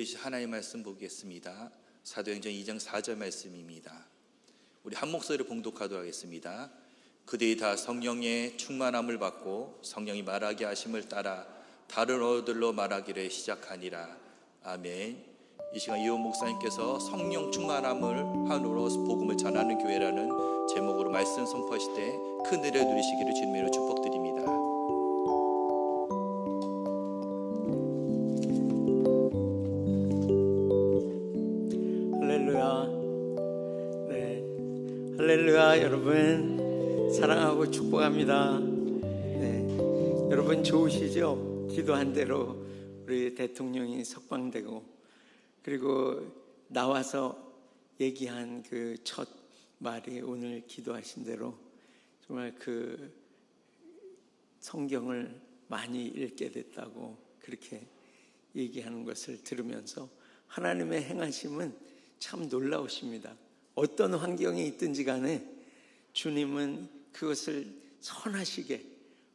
주신 하나님의 말씀 보겠습니다. 사도행전 2장 4절 말씀입니다. 우리 한 목소리로 봉독하도록 하겠습니다. 그들이 다 성령의 충만함을 받고 성령이 말하게 하심을 따라 다른 언어들로 말하기를 시작하니라. 아멘. 이 시간 이호 목사님께서 성령 충만함을 한으로 복음을 전하는 교회라는 제목으로 말씀 선포하실 때 큰 은혜 누리시기를 주님으로 축복드립니다. 할렐루야. 네, 할렐루야. 여러분 사랑하고 축복합니다. 네, 여러분 좋으시죠? 기도한 대로 우리 대통령이 석방되고, 그리고 나와서 얘기한 그 첫 말이 오늘 기도하신 대로 정말 그 성경을 많이 읽게 됐다고 그렇게 얘기하는 것을 들으면서 하나님의 행하심은 참 놀라우십니다. 어떤 환경에 있든지 간에 주님은 그것을 선하시게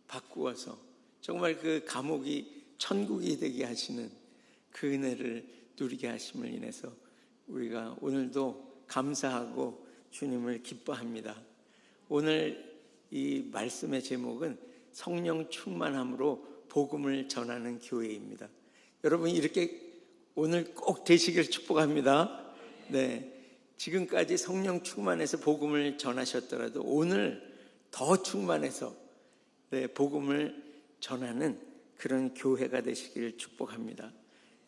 바꾸어서 정말 그 감옥이 천국이 되게 하시는 그 은혜를 누리게 하심을 인해서 우리가 오늘도 감사하고 주님을 기뻐합니다. 오늘 이 말씀의 제목은 성령 충만함으로 복음을 전하는 교회입니다. 여러분 이렇게 오늘 꼭 되시길 축복합니다. 네, 지금까지 성령 충만해서 복음을 전하셨더라도 오늘 더 충만해서 복음을 전하는 그런 교회가 되시길 축복합니다.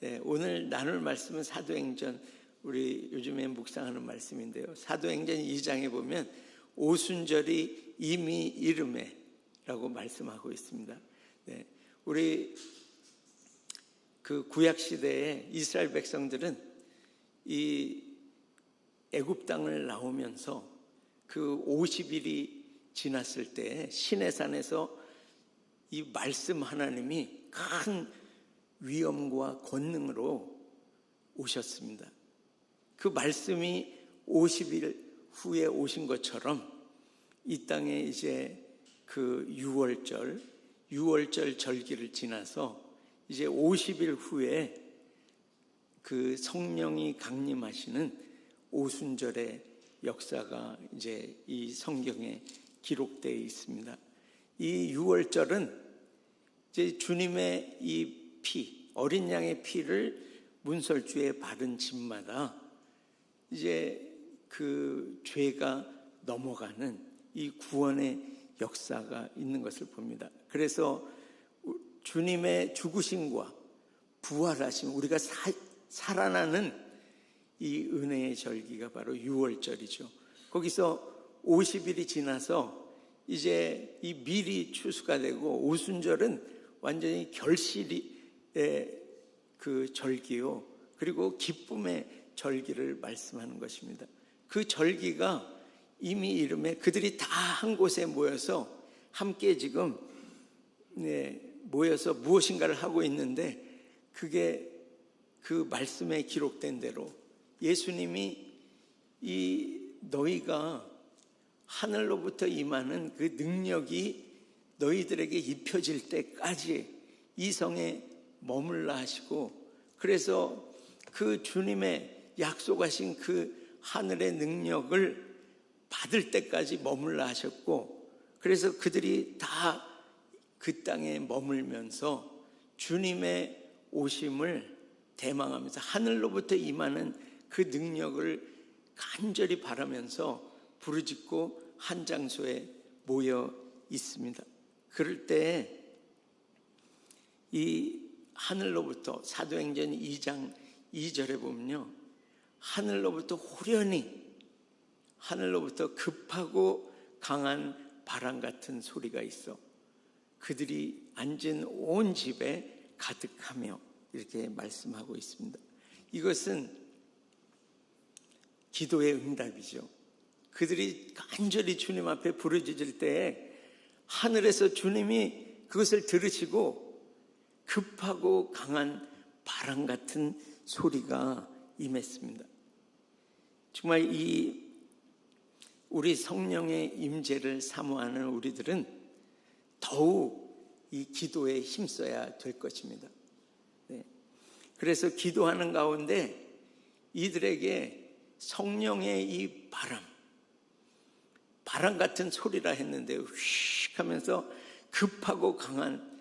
네, 오늘 나눌 말씀은 사도행전, 우리 요즘에 묵상하는 말씀인데요, 사도행전 2장에 보면 오순절이 이미 이르매 라고 말씀하고 있습니다. 네, 우리 그 구약 시대에 이스라엘 백성들은 이 애굽 땅을 나오면서 그 50일이 지났을 때 시내산에서 이 말씀 하나님이 큰 위엄과 권능으로 오셨습니다. 그 말씀이 50일 후에 오신 것처럼 이 땅에 이제 그 6월절 절기를 지나서 이제 50일 후에 그 성령이 강림하시는 오순절의 역사가 이제 이 성경에 기록되어 있습니다. 이 6월절은 이제 주님의 이 피, 어린 양의 피를 문설주에 바른 집마다 이제 그 죄가 넘어가는 이 구원의 역사가 있는 것을 봅니다. 그래서 주님의 죽으심과 부활하심, 우리가 살아나는 이 은혜의 절기가 바로 6월절이죠. 거기서 50일이 지나서 이제 이 밀이 추수가 되고 오순절은 완전히 결실의 그 절기요, 그리고 기쁨의 절기를 말씀하는 것입니다. 그 절기가 이미 이름에 그들이 다 한 곳에 모여서 함께 지금 모여서 무엇인가를 하고 있는데, 그게 그 말씀에 기록된 대로 예수님이 이 너희가 하늘로부터 임하는 그 능력이 너희들에게 입혀질 때까지 이 성에 머물라 하시고, 그래서 그 주님의 약속하신 그 하늘의 능력을 받을 때까지 머물라 하셨고, 그래서 그들이 다 그 땅에 머물면서 주님의 오심을 대망하면서 하늘로부터 임하는 그 능력을 간절히 바라면서 부르짖고 한 장소에 모여 있습니다. 그럴 때 이 하늘로부터 사도행전 2장 2절에 보면요, 하늘로부터 호련히, 하늘로부터 급하고 강한 바람 같은 소리가 있어 그들이 앉은 온 집에 가득하며, 이렇게 말씀하고 있습니다. 이것은 기도의 응답이죠. 그들이 간절히 주님 앞에 부르짖을 때 하늘에서 주님이 그것을 들으시고 급하고 강한 바람 같은 소리가 임했습니다. 정말 이 우리 성령의 임재를 사모하는 우리들은 더욱 이 기도에 힘써야 될 것입니다. 네. 그래서 기도하는 가운데 이들에게 성령의 이 바람 같은 소리라 했는데 휙 하면서 급하고 강한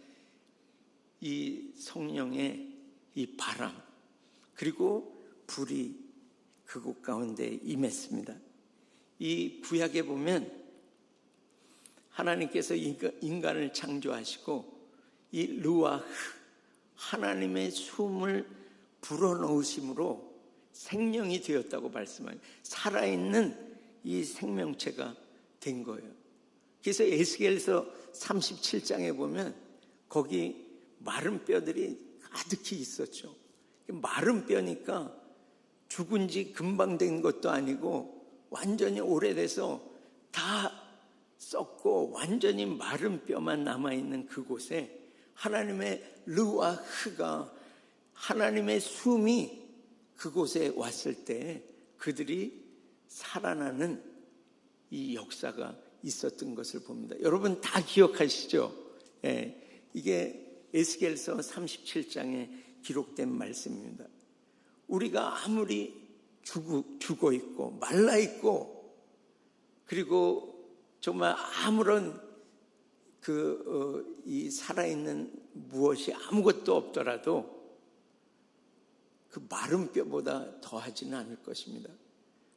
이 성령의 이 바람 그리고 불이 그곳 가운데 임했습니다. 이 구약에 보면 하나님께서 인간을 창조하시고 이 르와흐 하나님의 숨을 불어넣으심으로 생명이 되었다고 말씀하니 살아있는 이 생명체가 된 거예요. 그래서 에스겔서 37장에 보면 거기 마른 뼈들이 가득히 있었죠. 마른 뼈니까 죽은 지 금방 된 것도 아니고 완전히 오래돼서 다 썩고 완전히 마른 뼈만 남아있는 그곳에 하나님의 르와흐가 하나님의 숨이 그곳에 왔을 때 그들이 살아나는 이 역사가 있었던 것을 봅니다. 여러분 다 기억하시죠? 이게 에스겔서 37장에 기록된 말씀입니다. 우리가 아무리 죽어 있고 말라 있고 그리고 정말 아무런 이 살아있는 무엇이 아무것도 없더라도 그 마른 뼈보다 더하지는 않을 것입니다.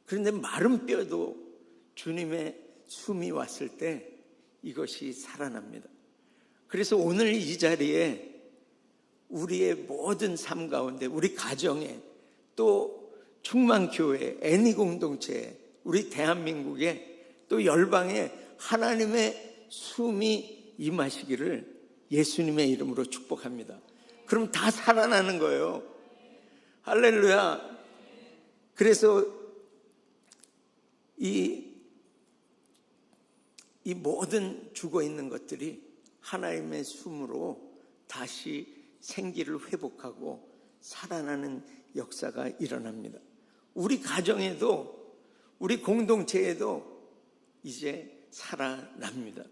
그런데 마른 뼈도 주님의 숨이 왔을 때 이것이 살아납니다. 그래서 오늘 이 자리에 우리의 모든 삶 가운데 우리 가정에 또 충만교회, 애니 공동체에 우리 대한민국에 또 열방에 하나님의 숨이 임하시기를 예수님의 이름으로 축복합니다. 그럼 다 살아나는 거예요. 할렐루야. 그래서 이 모든 죽어 있는 것들이 하나님의 숨으로 다시 생기를 회복하고 살아나는 역사가 일어납니다. 우리 가정에도 우리 공동체에도 이제 살아납니다.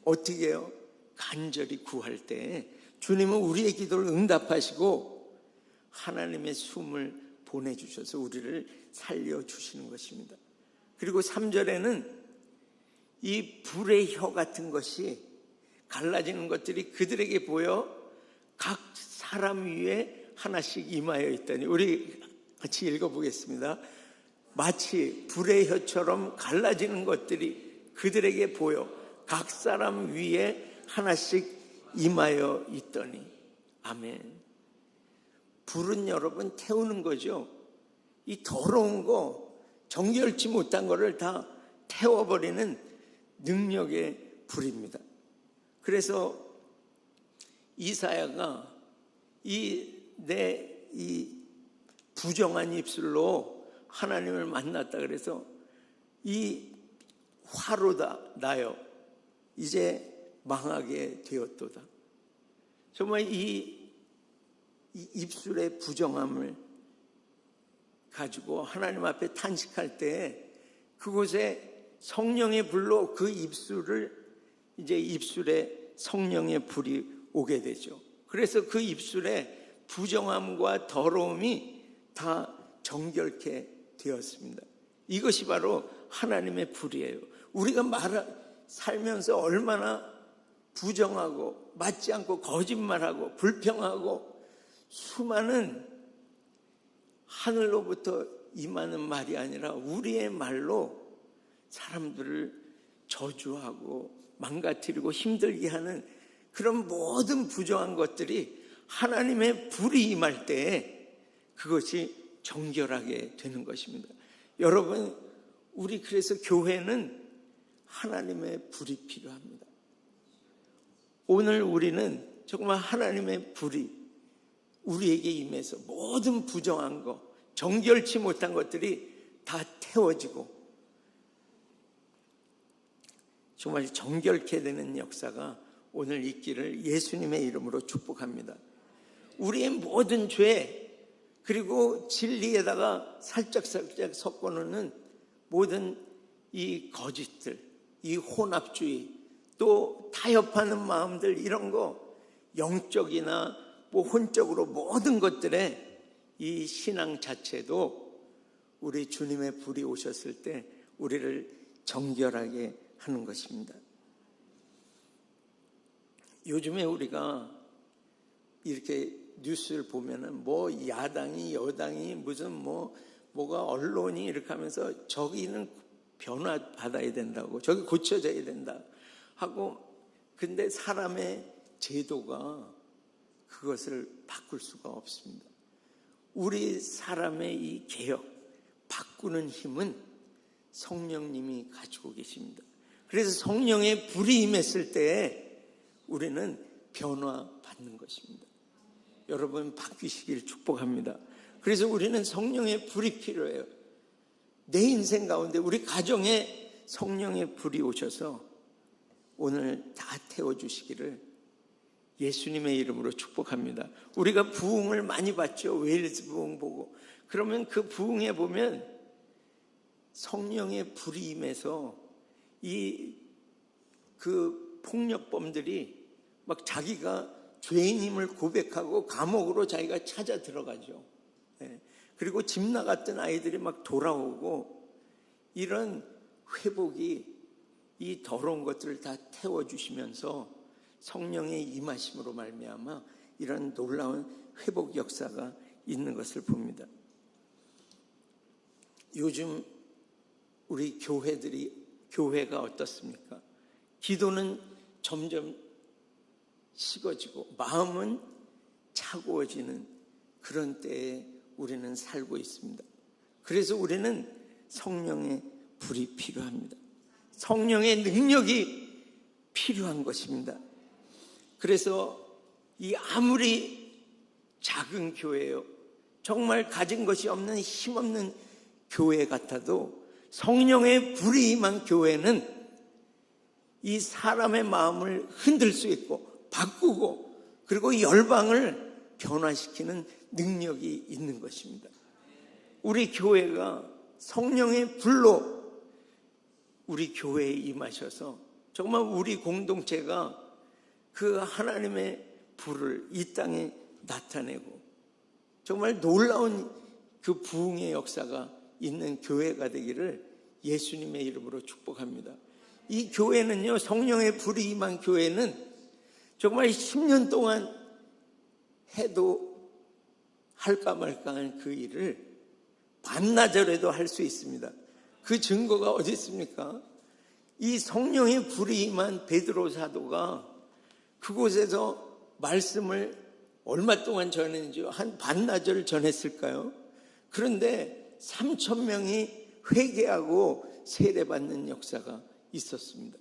어떻게 해요? 간절히 구할 때 주님은 우리의 기도를 응답하시고 하나님의 숨을 보내주셔서 우리를 살려주시는 것입니다. 그리고 3절에는 이 불의 혀 같은 것이 갈라지는 것들이 그들에게 보여 각 사람 위에 하나씩 임하여 있더니 우리 같이 읽어보겠습니다. 마치 불의 혀처럼 갈라지는 것들이 그들에게 보여 각 사람 위에 하나씩 임하여 있더니 아멘. 불은 여러분 태우는 거죠. 이 더러운 거 정결치 못한 거를 다 태워버리는 능력의 불입니다. 그래서 이사야가 내 부정한 입술로 하나님을 만났다 그래서 이 화로다 나여 이제 망하게 되었도다. 정말 이 입술의 부정함을 가지고 하나님 앞에 탄식할 때 그곳에 성령의 불로 그 입술에 성령의 불이 오게 되죠. 그래서 그 입술에 부정함과 더러움이 다 정결케 되었습니다. 이것이 바로 하나님의 불이에요. 우리가 살면서 얼마나 부정하고 맞지 않고 거짓말하고 불평하고 수많은 하늘로부터 임하는 말이 아니라 우리의 말로 사람들을 저주하고 망가뜨리고 힘들게 하는 그런 모든 부정한 것들이 하나님의 불이 임할 때 그것이 정결하게 되는 것입니다. 여러분, 우리 그래서 교회는 하나님의 불이 필요합니다. 오늘 우리는 정말 하나님의 불이 우리에게 임해서 모든 부정한 것, 정결치 못한 것들이 다 태워지고 정말 정결케 되는 역사가 오늘 있기를 예수님의 이름으로 축복합니다. 우리의 모든 죄 그리고 진리에다가 살짝 섞어놓는 모든 이 거짓들, 이 혼합주의, 또 타협하는 마음들 이런 거 영적이나 뭐 혼적으로 모든 것들에 이 신앙 자체도 우리 주님의 불이 오셨을 때 우리를 정결하게 하는 것입니다. 요즘에 우리가 이렇게 뉴스를 보면은 뭐 야당이 여당이 무슨 뭐가 언론이 이렇게 하면서 저기는 변화 받아야 된다고, 저기 고쳐져야 된다 하고, 근데 사람의 제도가 그것을 바꿀 수가 없습니다. 우리 사람의 이 개혁, 바꾸는 힘은 성령님이 가지고 계십니다. 그래서 성령의 불이 임했을 때 우리는 변화받는 것입니다. 여러분 바뀌시길 축복합니다. 그래서 우리는 성령의 불이 필요해요. 내 인생 가운데 우리 가정에 성령의 불이 오셔서 오늘 다 태워주시기를 예수님의 이름으로 축복합니다. 우리가 부흥을 많이 받죠. 웨일즈 부흥 보고. 그러면 그 부흥에 보면 성령의 불이 임해서 그 폭력범들이 막 자기가 죄인임을 고백하고 감옥으로 자기가 찾아 들어가죠. 그리고 집 나갔던 아이들이 막 돌아오고, 이런 회복이 이 더러운 것들을 다 태워주시면서 성령의 임하심으로 말미암아 이런 놀라운 회복 역사가 있는 것을 봅니다. 요즘 우리 교회가 어떻습니까? 기도는 점점 식어지고 마음은 차가워지는 그런 때에 우리는 살고 있습니다. 그래서 우리는 성령의 불이 필요합니다. 성령의 능력이 필요한 것입니다. 그래서 이 아무리 작은 교회요, 정말 가진 것이 없는 힘없는 교회 같아도 성령의 불이 임한 교회는 이 사람의 마음을 흔들 수 있고 바꾸고, 그리고 열방을 변화시키는 능력이 있는 것입니다. 우리 교회가 성령의 불로 우리 교회에 임하셔서 정말 우리 공동체가 그 하나님의 불을 이 땅에 나타내고 정말 놀라운 그 부흥의 역사가 있는 교회가 되기를 예수님의 이름으로 축복합니다. 이 교회는요, 성령의 불이 임한 교회는 정말 10년 동안 해도 할까 말까한 그 일을 반나절에도 할 수 있습니다. 그 증거가 어디 있습니까? 이 성령의 불이 임한 베드로 사도가 그곳에서 말씀을 얼마 동안 전했는지요? 한 반나절 전했을까요? 그런데 3,000명이 회개하고 세례받는 역사가 있었습니다.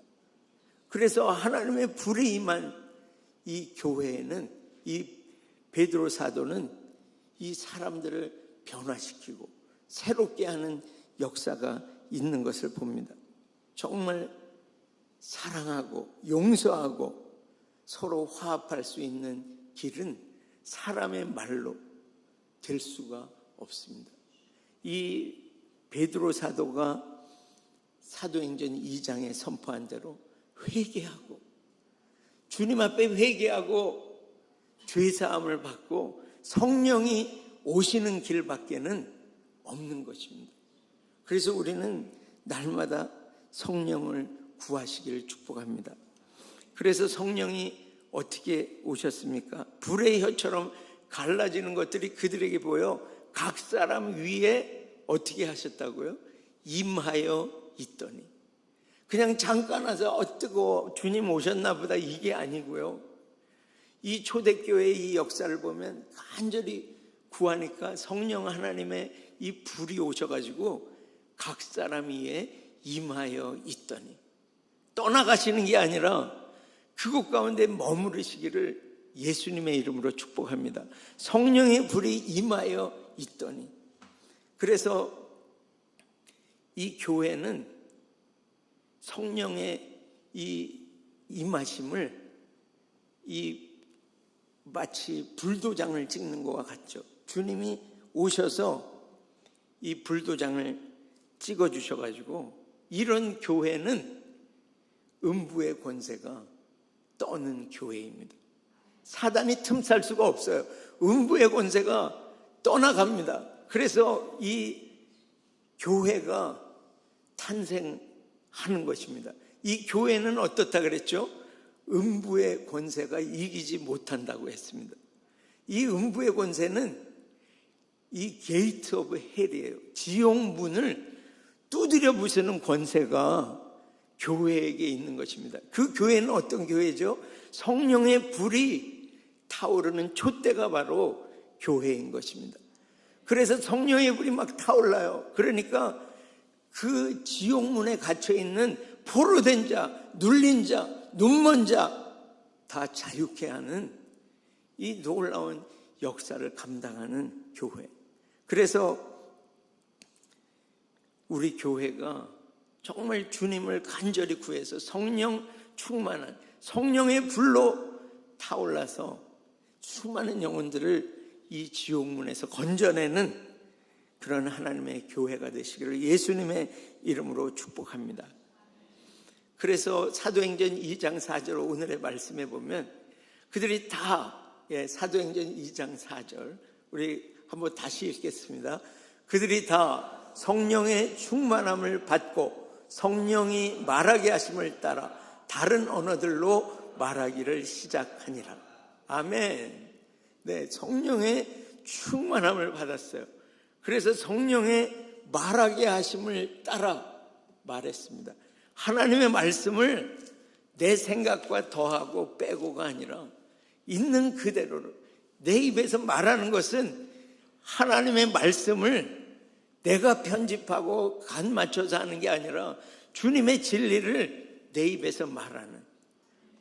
그래서 하나님의 불이 임한 이 교회에는, 이 베드로 사도는 이 사람들을 변화시키고 새롭게 하는 역사가 있는 것을 봅니다. 정말 사랑하고 용서하고 서로 화합할 수 있는 길은 사람의 말로 될 수가 없습니다. 이 베드로 사도가 사도행전 2장에 선포한 대로 회개하고 주님 앞에 회개하고 죄사함을 받고 성령이 오시는 길밖에는 없는 것입니다. 그래서 우리는 날마다 성령을 구하시기를 축복합니다. 그래서 성령이 어떻게 오셨습니까? 불의 혀처럼 갈라지는 것들이 그들에게 보여 각 사람 위에 어떻게 하셨다고요? 임하여 있더니. 그냥 잠깐 와서 뜨거워 주님 오셨나 보다 이게 아니고요. 이 초대교회의 이 역사를 보면 간절히 구하니까 성령 하나님의 이 불이 오셔가지고 각 사람 위에 임하여 있더니, 떠나가시는 게 아니라 그곳 가운데 머무르시기를 예수님의 이름으로 축복합니다. 성령의 불이 임하여 있더니. 그래서 이 교회는 성령의 이 임하심을 마치 불도장을 찍는 것과 같죠. 주님이 오셔서 이 불도장을 찍어 주셔가지고 이런 교회는 음부의 권세가 떠는 교회입니다. 사단이 틈살 수가 없어요. 음부의 권세가 떠나갑니다. 그래서 이 교회가 탄생하는 것입니다. 이 교회는 어떻다 그랬죠? 음부의 권세가 이기지 못한다고 했습니다. 이 음부의 권세는 이 게이트 오브 헬이에요. 지옥 문을 두드려 부수는 권세가 교회에게 있는 것입니다. 그 교회는 어떤 교회죠? 성령의 불이 타오르는 촛대가 바로 교회인 것입니다. 그래서 성령의 불이 막 타올라요. 그러니까 그 지옥문에 갇혀있는 포로된 자, 눌린 자, 눈먼 자 다 자유케 하는 이 놀라운 역사를 감당하는 교회. 그래서 우리 교회가 정말 주님을 간절히 구해서 성령 충만한 성령의 불로 타올라서 수많은 영혼들을 이 지옥문에서 건져내는 그런 하나님의 교회가 되시기를 예수님의 이름으로 축복합니다. 그래서 사도행전 2장 4절 오늘의 말씀에 보면 그들이 다 사도행전 2장 4절 우리 한번 다시 읽겠습니다. 그들이 다 성령의 충만함을 받고 성령이 말하게 하심을 따라 다른 언어들로 말하기를 시작하니라. 아멘. 네, 성령의 충만함을 받았어요. 그래서 성령의 말하게 하심을 따라 말했습니다. 하나님의 말씀을 내 생각과 더하고 빼고가 아니라 있는 그대로를 내 입에서 말하는 것은 하나님의 말씀을 내가 편집하고 간 맞춰서 하는 게 아니라 주님의 진리를 내 입에서 말하는,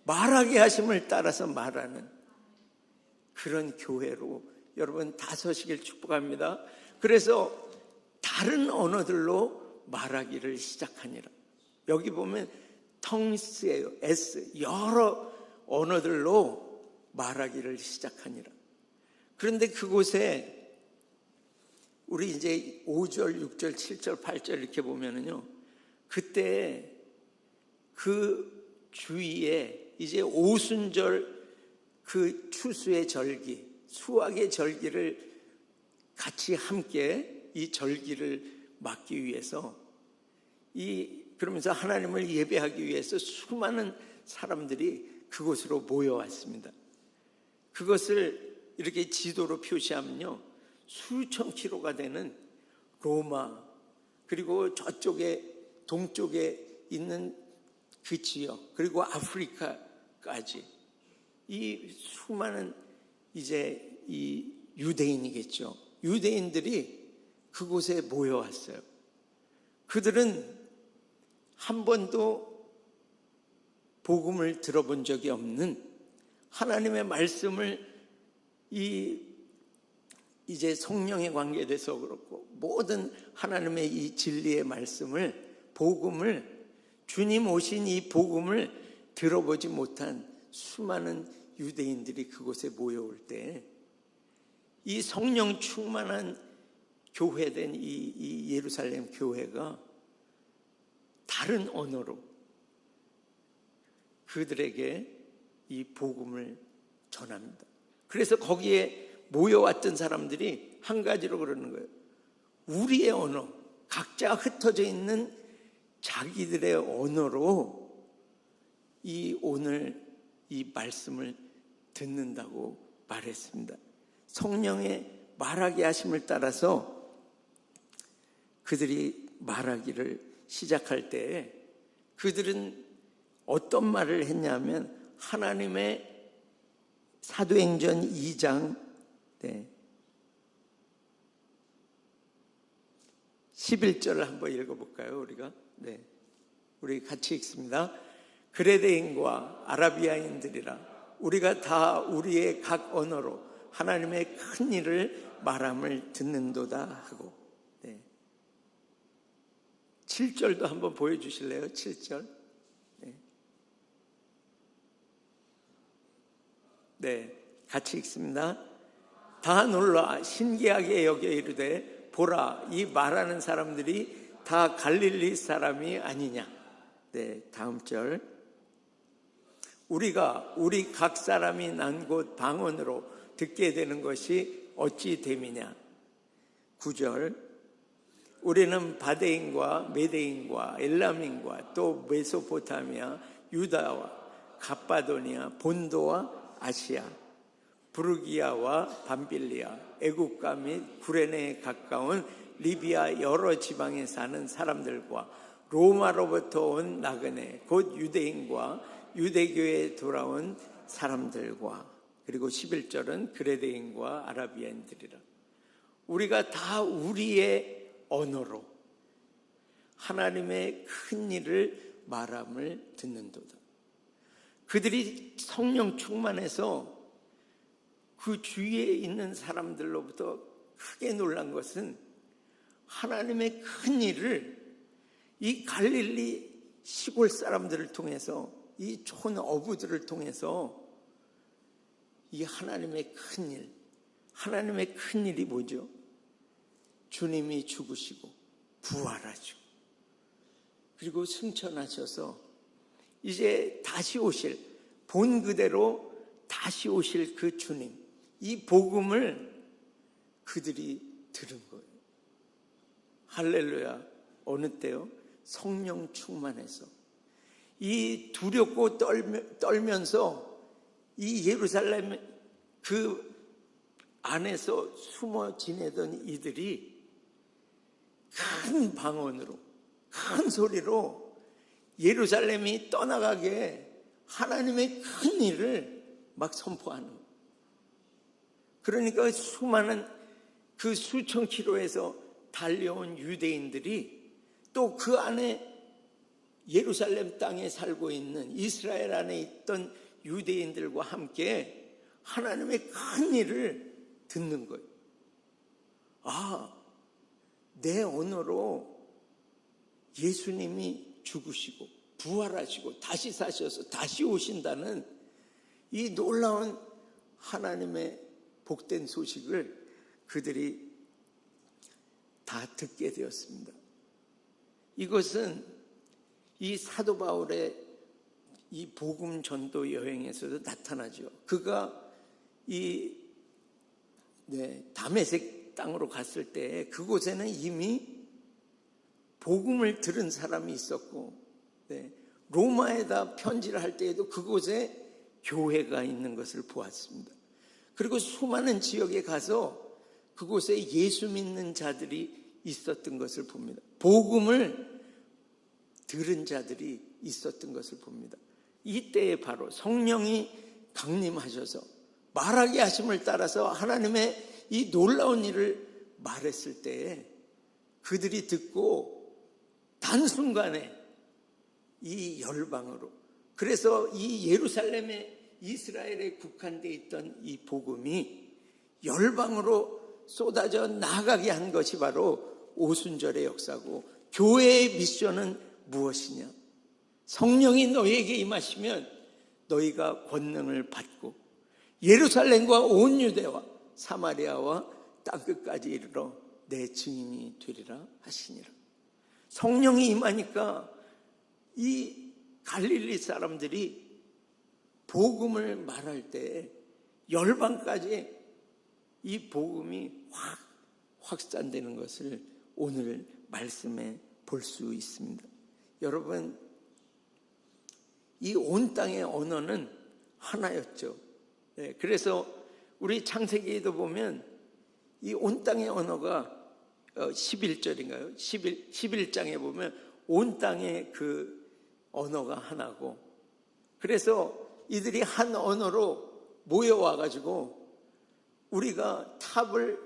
말하게 하심을 따라서 말하는 그런 교회로 여러분 다 서시길 축복합니다. 그래서 다른 언어들로 말하기를 시작하니라. 여기 보면 텅스예요. S. 여러 언어들로 말하기를 시작하니라. 그런데 그곳에 우리 이제 5절, 6절, 7절, 8절 이렇게 보면은요. 그때 그 주위에 이제 오순절 그 추수의 절기, 수확의 절기를 같이 함께 이 절기를 막기 위해서 그러면서 하나님을 예배하기 위해서 수많은 사람들이 그곳으로 모여왔습니다. 그것을 이렇게 지도로 표시하면요. 수천 킬로가 되는 로마 그리고 저쪽에 동쪽에 있는 그 지역 그리고 아프리카까지 이 수많은 이제 이 유대인이겠죠. 유대인들이 그곳에 모여왔어요. 그들은 한 번도 복음을 들어본 적이 없는 하나님의 말씀을 이제 성령에 관계돼서 그렇고 모든 하나님의 이 진리의 말씀을 복음을 주님 오신 이 복음을 들어보지 못한 수많은 유대인들이 그곳에 모여올 때 이 성령 충만한 교회된 이 예루살렘 교회가 다른 언어로 그들에게 이 복음을 전합니다. 그래서 거기에 모여왔던 사람들이 한 가지로 그러는 거예요. 우리의 언어, 각자 흩어져 있는 자기들의 언어로 오늘 이 말씀을 듣는다고 말했습니다. 성령의 말하게 하심을 따라서 그들이 말하기를 시작할 때 그들은 어떤 말을 했냐면 하나님의 사도행전 2장 11절을 한번 읽어볼까요? 우리 같이 읽습니다. 그레데인과 아라비아인들이라 우리가 다 우리의 각 언어로 하나님의 큰 일을 말함을 듣는도다 하고 7절도 한번 보여주실래요? 7절. 같이 읽습니다. 다 놀라 신기하게 여겨 이르되 보라 이 말하는 사람들이 다 갈릴리 사람이 아니냐. 다음 절. 우리 각 사람이 난 곳 방언으로 듣게 되는 것이 어찌 됨이냐. 9절, 우리는 바데인과 메데인과 엘람인과 또 메소포타미아, 유다와 갑바도니아, 본도와 아시아, 부르기아와 밤빌리아, 애국가 및 구레네에 가까운 리비아 여러 지방에 사는 사람들과 로마로부터 온 나그네 곧 유대인과 유대교에 돌아온 사람들과, 그리고 11절은 그레데인과 아라비아인들이라. 우리가 다 우리의 언어로 하나님의 큰 일을 말함을 듣는도다. 그들이 성령 충만해서 그 주위에 있는 사람들로부터 크게 놀란 것은 하나님의 큰 일을 이 갈릴리 시골 사람들을 통해서, 이 촌 어부들을 통해서 이 하나님의 큰 일, 하나님의 큰 일이 뭐죠? 주님이 죽으시고 부활하시고 그리고 승천하셔서 이제 다시 오실, 본 그대로 다시 오실 그 주님, 이 복음을 그들이 들은 거예요. 할렐루야. 어느 때요? 성령 충만해서 이 두렵고 떨면서 이 예루살렘 그 안에서 숨어 지내던 이들이 큰 방언으로, 큰 소리로 예루살렘이 떠나가게 하나님의 큰 일을 막 선포하는 거예요. 그러니까 수많은 그 수천 킬로에서 달려온 유대인들이 또 그 안에 예루살렘 땅에 살고 있는 이스라엘 안에 있던 유대인들과 함께 하나님의 큰 일을 듣는 거예요. 아, 내 언어로 예수님이 죽으시고 부활하시고 다시 사셔서 다시 오신다는 이 놀라운 하나님의 복된 소식을 그들이 다 듣게 되었습니다. 이것은 이 사도 바울의 이 복음 전도 여행에서도 나타나죠. 그가 이 다메섹 땅으로 갔을 때 그곳에는 이미 복음을 들은 사람이 있었고, 로마에다 편지를 할 때에도 그곳에 교회가 있는 것을 보았습니다. 그리고 수많은 지역에 가서 그곳에 예수 믿는 자들이 있었던 것을 봅니다. 복음을 들은 자들이 있었던 것을 봅니다. 이때에 바로 성령이 강림하셔서 말하게 하심을 따라서 하나님의 이 놀라운 일을 말했을 때에 그들이 듣고 단순간에 이 열방으로, 그래서 이 예루살렘에 이스라엘에 국한되어 있던 이 복음이 열방으로 쏟아져 나가게 한 것이 바로 오순절의 역사고, 교회의 미션은 무엇이냐? 성령이 너희에게 임하시면 너희가 권능을 받고 예루살렘과 온 유대와 사마리아와 땅끝까지 이르러 내 증인이 되리라 하시니라. 성령이 임하니까 이 갈릴리 사람들이 복음을 말할 때 열방까지 이 복음이 확산되는 것을 오늘 말씀에 볼 수 있습니다. 여러분, 이 온 땅의 언어는 하나였죠. 그래서 우리 창세기에도 보면 이 온 땅의 언어가 11절인가요? 11장에 보면 온 땅의 그 언어가 하나고, 그래서 이들이 한 언어로 모여와가지고 우리가 탑을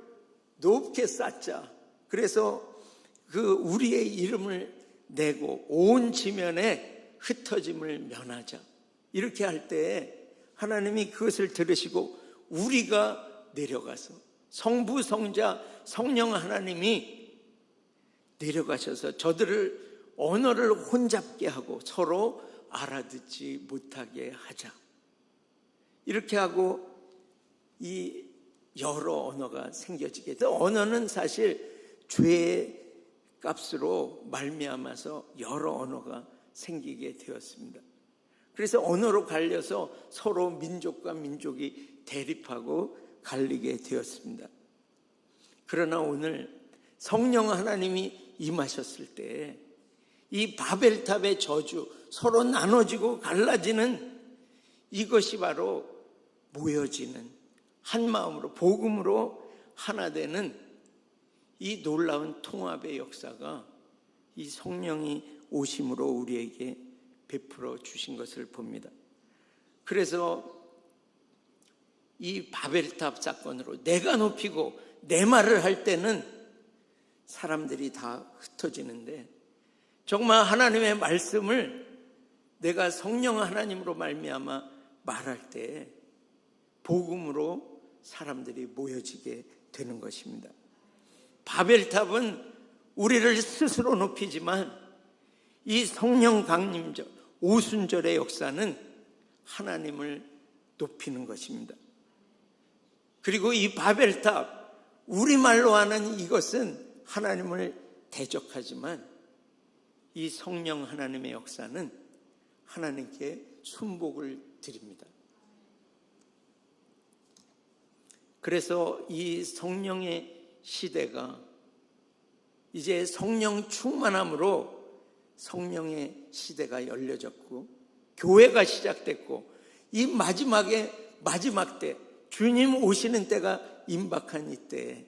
높게 쌓자. 그래서 그 우리의 이름을 내고 온 지면에 흩어짐을 면하자. 이렇게 할 때 하나님이 그것을 들으시고 우리가 내려가서 성부, 성자, 성령 하나님이 내려가셔서 저들을 언어를 혼잡게 하고 서로 알아듣지 못하게 하자. 이렇게 하고 이 여러 언어가 생겨지게 돼서, 언어는 사실 죄의 값으로 말미암아서 여러 언어가 생기게 되었습니다. 그래서 언어로 갈려서 서로 민족과 민족이 대립하고 갈리게 되었습니다. 그러나 오늘 성령 하나님이 임하셨을 때 이 바벨탑의 저주, 서로 나눠지고 갈라지는 이것이 바로 모여지는 한 마음으로 복음으로 하나 되는 이 놀라운 통합의 역사가 이 성령이 오심으로 우리에게 베풀어 주신 것을 봅니다. 그래서 이 바벨탑 사건으로 내가 높이고 내 말을 할 때는 사람들이 다 흩어지는데, 정말 하나님의 말씀을 내가 성령 하나님으로 말미암아 말할 때 복음으로 사람들이 모여지게 되는 것입니다. 바벨탑은 우리를 스스로 높이지만 이 성령 강림절, 오순절의 역사는 하나님을 높이는 것입니다. 그리고 이 바벨탑, 우리말로 하는 이것은 하나님을 대적하지만 이 성령 하나님의 역사는 하나님께 순복을 드립니다. 그래서 이 성령의 시대가 이제 성령 충만함으로 성령의 시대가 열려졌고 교회가 시작됐고, 이 마지막 때, 주님 오시는 때가 임박한 이때에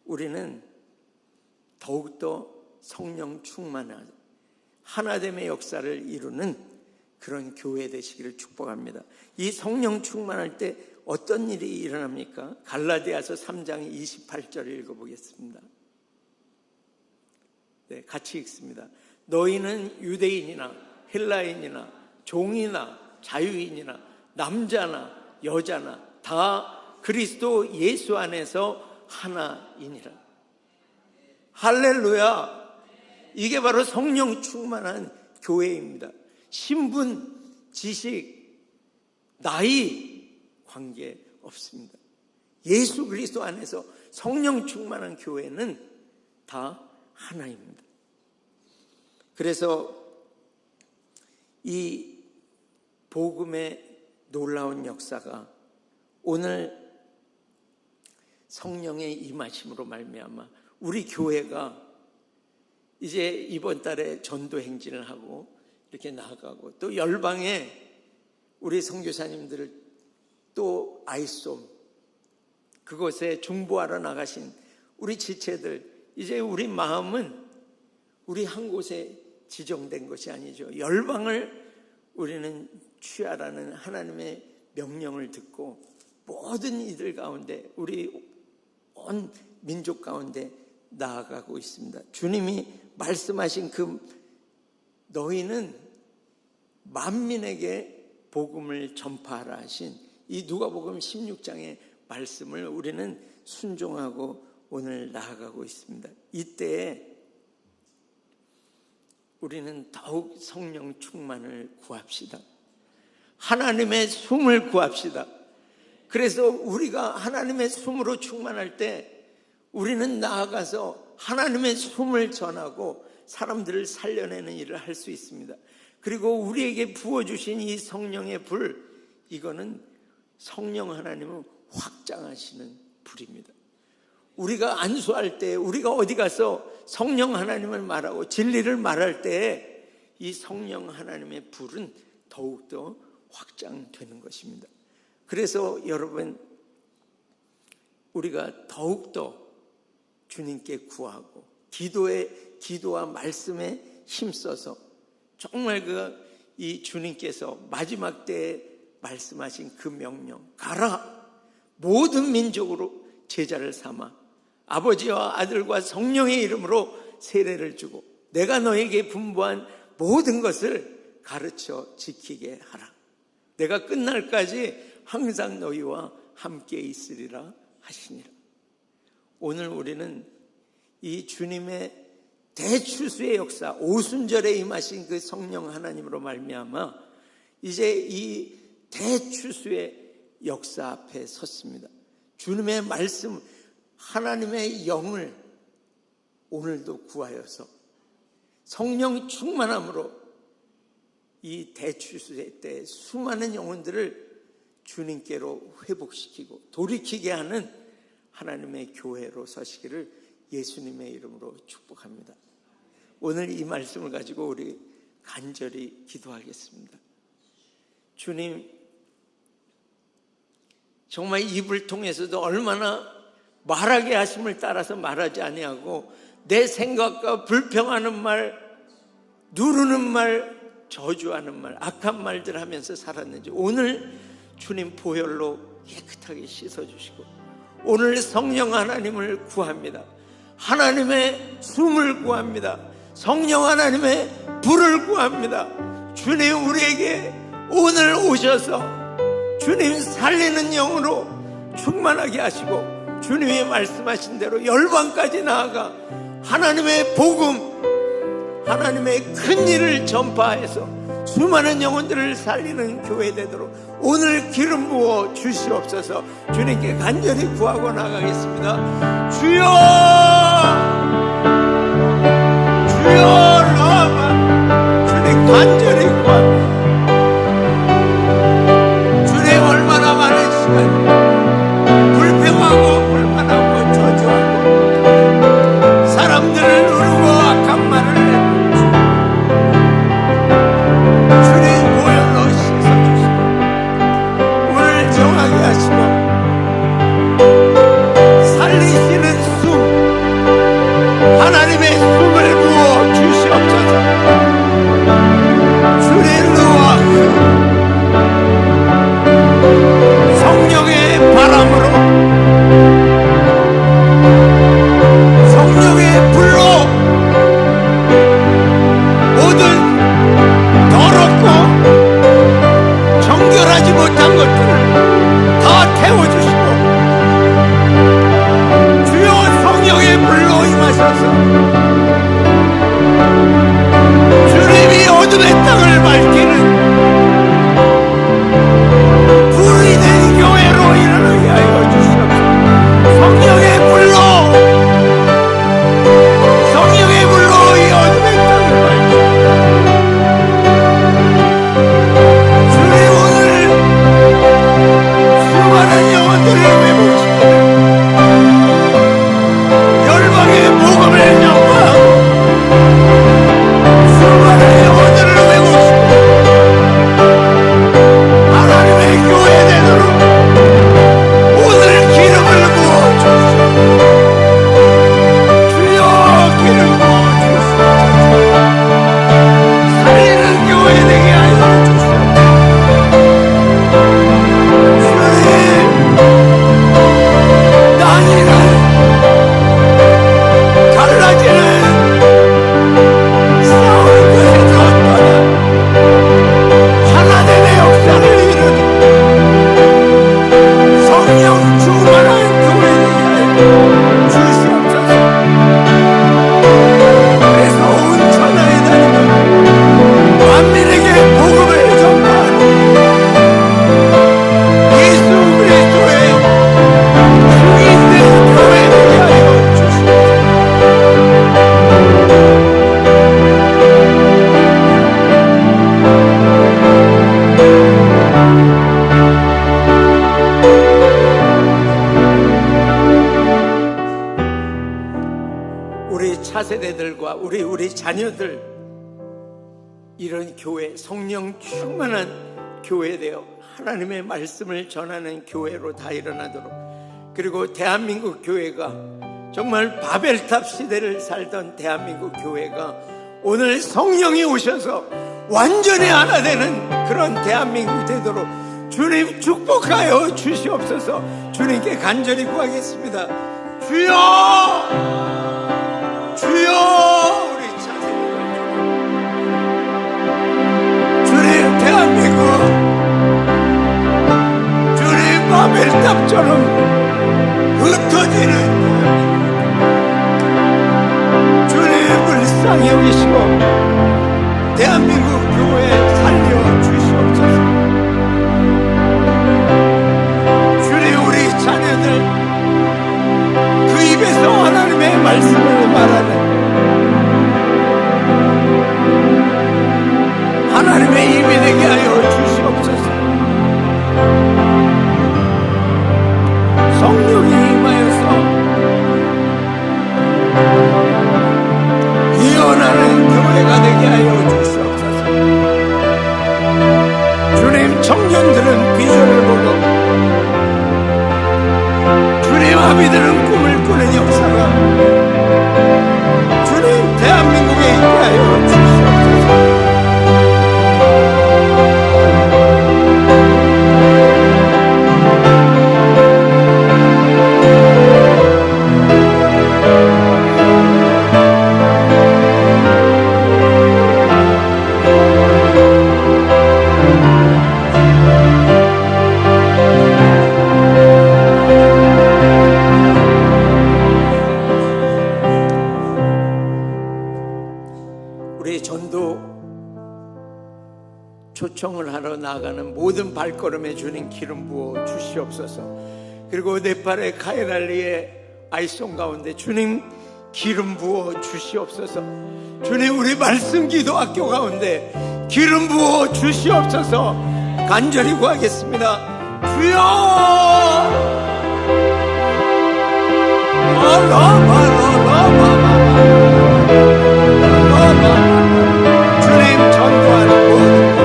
우리는 더욱더 성령 충만한 하나됨의 역사를 이루는 그런 교회 되시기를 축복합니다. 이 성령 충만할 때 어떤 일이 일어납니까? 갈라디아서 3장 28절을 읽어보겠습니다. 네, 같이 읽습니다. 너희는 유대인이나 헬라인이나 종이나 자유인이나 남자나 여자나 다 그리스도 예수 안에서 하나이니라. 할렐루야. 이게 바로 성령 충만한 교회입니다. 신분, 지식, 나이 관계 없습니다. 예수 그리스도 안에서 성령 충만한 교회는 다 하나입니다. 그래서 이 복음의 놀라운 역사가 오늘 성령의 임하심으로 말미암아 우리 교회가 이제 이번 달에 전도 행진을 하고 이렇게 나아가고, 또 열방에 우리 선교사님들을 또 아이솜 그곳에 중보하러 나가신 우리 지체들, 이제 우리 마음은 우리 한 곳에 지정된 것이 아니죠. 열방을 우리는 취하라는 하나님의 명령을 듣고 모든 이들 가운데, 우리 온 민족 가운데 나아가고 있습니다. 주님이 말씀하신 그 너희는 만민에게 복음을 전파하라 하신 이 누가복음 16장의 말씀을 우리는 순종하고 오늘 나아가고 있습니다. 이때에 우리는 더욱 성령 충만을 구합시다. 하나님의 숨을 구합시다. 그래서 우리가 하나님의 숨으로 충만할 때 우리는 나아가서 하나님의 숨을 전하고 사람들을 살려내는 일을 할 수 있습니다. 그리고 우리에게 부어주신 이 성령의 불, 이거는 성령 하나님은 확장하시는 불입니다. 우리가 안수할 때, 우리가 어디 가서 성령 하나님을 말하고 진리를 말할 때 이 성령 하나님의 불은 더욱더 확장되는 것입니다. 그래서 여러분, 우리가 더욱더 주님께 구하고 기도와 말씀에 힘써서 정말 이 주님께서 마지막 때에 말씀하신 그 명령, 가라 모든 민족으로 제자를 삼아 아버지와 아들과 성령의 이름으로 세례를 주고 내가 너에게 분부한 모든 것을 가르쳐 지키게 하라. 내가 끝날까지 항상 너희와 함께 있으리라 하시니라. 오늘 우리는 이 주님의 대추수의 역사, 오순절에 임하신 그 성령 하나님으로 말미암아 이제 이 대추수의 역사 앞에 섰습니다. 주님의 말씀, 하나님의 영을 오늘도 구하여서 성령 충만함으로 이 대추수의 때 수많은 영혼들을 주님께로 회복시키고 돌이키게 하는 하나님의 교회로 서시기를 예수님의 이름으로 축복합니다. 오늘 이 말씀을 가지고 우리 간절히 기도하겠습니다. 주님, 정말 입을 통해서도 얼마나 말하게 하심을 따라서 말하지 아니하고 내 생각과 불평하는 말, 누르는 말, 저주하는 말, 악한 말들 하면서 살았는지 오늘 주님 보혈로 깨끗하게 씻어주시고 오늘 성령 하나님을 구합니다. 하나님의 숨을 구합니다. 성령 하나님의 불을 구합니다. 주님 우리에게 오늘 오셔서 주님 살리는 영으로 충만하게 하시고 주님이 말씀하신 대로 열방까지 나아가 하나님의 복음, 하나님의 큰 일을 전파해서 수많은 영혼들을 살리는 교회 되도록 오늘 기름 부어 주시옵소서. 주님께 간절히 구하고 나가겠습니다. 주여, 주여 라마, 주님 간절히 구합니다. 주님 얼마나 많은 시간 불평하고 불만하고 저주하고 사람들을 누르고 악한 말을 주님 보혈로 씻어주시고 오늘 정하게 하시고 살리시는 숨, 하나님의 숨을 부어 주시옵소서. 주님 루아 성령의 바람으로 성령의 불로 모든 더럽고 정결하지 못한 것들을 다 태워주시고 주여 성령의 불로 임하셔서 주님이 어둠의 땅을 밝히는 불이 된 교회로 일어나게 하여 주시옵소서. 성령의 불로 성령의 불로 이 어둠의 땅을 밝히는 주님 오늘 수많은 영혼들을 회복시키는 열방의 복음을 전파하고 수많은 영혼들을 회복시키는 하나님의 교회 되도록 오늘 기름을 부어 주시옵소서. 주여 기름 부어 주시옵소서. 살리는 교회 되게 하여 주시옵소서. 주님 나뉘는 갈라지는 싸울 것에 전파다 하나님의 역사를 이루는 성령 충만한 교회 되게 하여 주시옵소서. 그래서 온 천하에 다니며 만민에게 복음을 전파하는 예수 그리스도의 증인된 교회 되게 하여 주시옵소서. 우리 차세대들과 우리 자녀들 이런 교회, 성령 충만한 교회 되어 하나님의 말씀을 전하는 교회로 다 일어나도록, 그리고 대한민국 교회가 정말 바벨탑 시대를 살던 대한민국 교회가 오늘 성령이 오셔서 완전히 하나 되는 그런 대한민국 되도록 주님 축복하여 주시옵소서. 주님께 간절히 구하겠습니다. 주여, 주여, 우리 차세대를 주님 대한민국 주님 바벨탑처럼 흩어지는 주님 불쌍히 여기시고 대한민국 교회 살려 주시옵소서. 주님 우리 자녀들 그 입에서 하나님의 말씀을 말하는 하나님의 청년들은 비전을 보고 주님 아비들은 꿈을 꾸는 역사가 주님 대한민국에 있게 하여 주시옵소서. 우리 전도 초청을 하러 나가는 모든 발걸음에 주님 기름 부어 주시옵소서. 그리고 네팔의 카이랄리의 아이송 가운데 주님 기름 부어 주시옵소서. 주님 우리 말씀 기도 학교 가운데 기름 부어 주시옵소서. 간절히 구하겠습니다. 주여 주님 전도하는 모든 것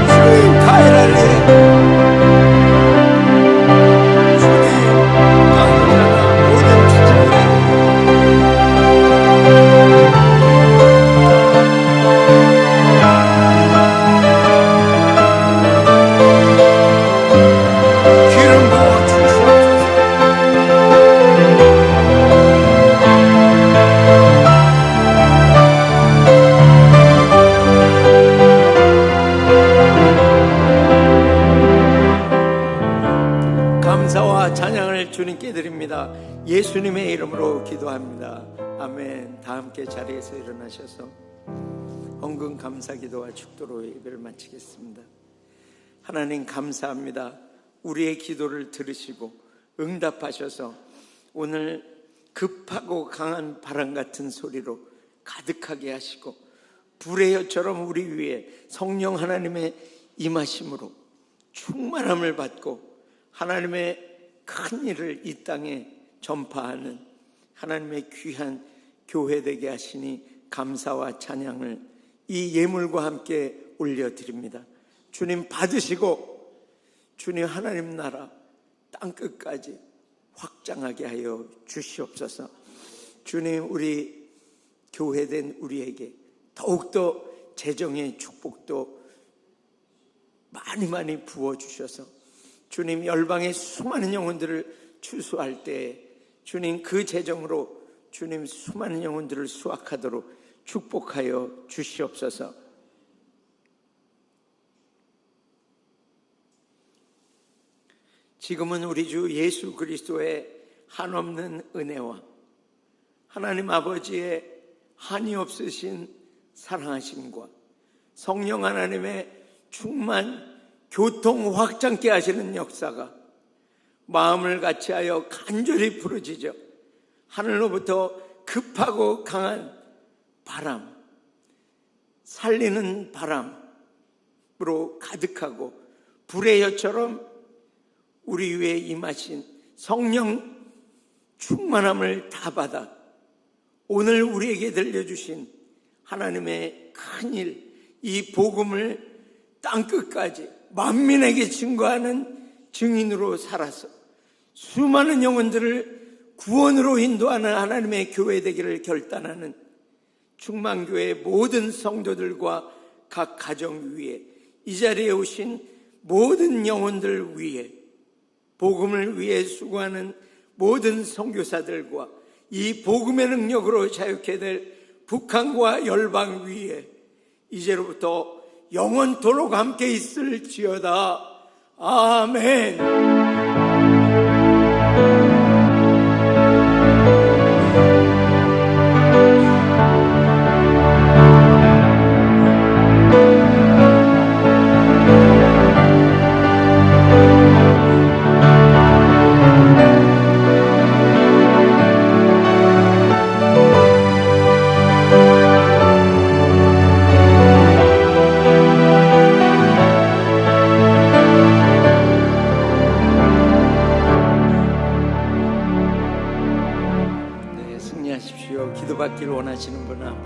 주님 카이랄리 주님 강구자나 모든 주제들에 기름 부어 주시옵소서. 감사와 찬양을 주님께 드립니다. 예수님의 이름으로 기도합니다. 아멘. 다 함께 자리에서 일어나셔서 헌금 감사 기도와 축도로 예배를 마치겠습니다. 하나님 감사합니다. 우리의 기도를 들으시고 응답하셔서 오늘 급하고 강한 바람 같은 소리로 가득하게 하시고 불의 혀처럼 우리 위에 성령 하나님의 임하심으로 충만함을 받고 하나님의 큰 일을 이 땅에 전파하는 하나님의 귀한 교회 되게 하시니 감사와 찬양을 이 예물과 함께 올려드립니다. 주님 받으시고 주님 하나님 나라 땅끝까지 확장하게 하여 주시옵소서. 주님 우리 교회된 우리에게 더욱더 재정의 축복도 많이 부어주셔서 주님 열방의 수많은 영혼들을 추수할 때 주님 그 재정으로 주님 수많은 영혼들을 수확하도록 축복하여 주시옵소서. 지금은 우리 주 예수 그리스도의 한없는 은혜와 하나님 아버지의 한이 없으신 사랑하심과 성령 하나님의 충만 교통 확장케 하시는 역사가 마음을 같이하여 간절히 부르짖어 하늘로부터 급하고 강한 바람, 살리는 바람으로 가득하고 불의 혀처럼 우리 위에 임하신 성령 충만함을 다 받아 오늘 우리에게 들려주신 하나님의 큰일, 이 복음을 땅끝까지 만민에게 증거하는 증인으로 살아서 수많은 영혼들을 구원으로 인도하는 하나님의 교회 되기를 결단하는 충만교회의 모든 성도들과 각 가정 위에 이 자리에 오신 모든 영혼들 위에 복음을 위해 수고하는 모든 선교사들과 이 복음의 능력으로 자유케 될 북한과 열방 위에 이제로부터 영원토록 함께 있을지어다. 아멘.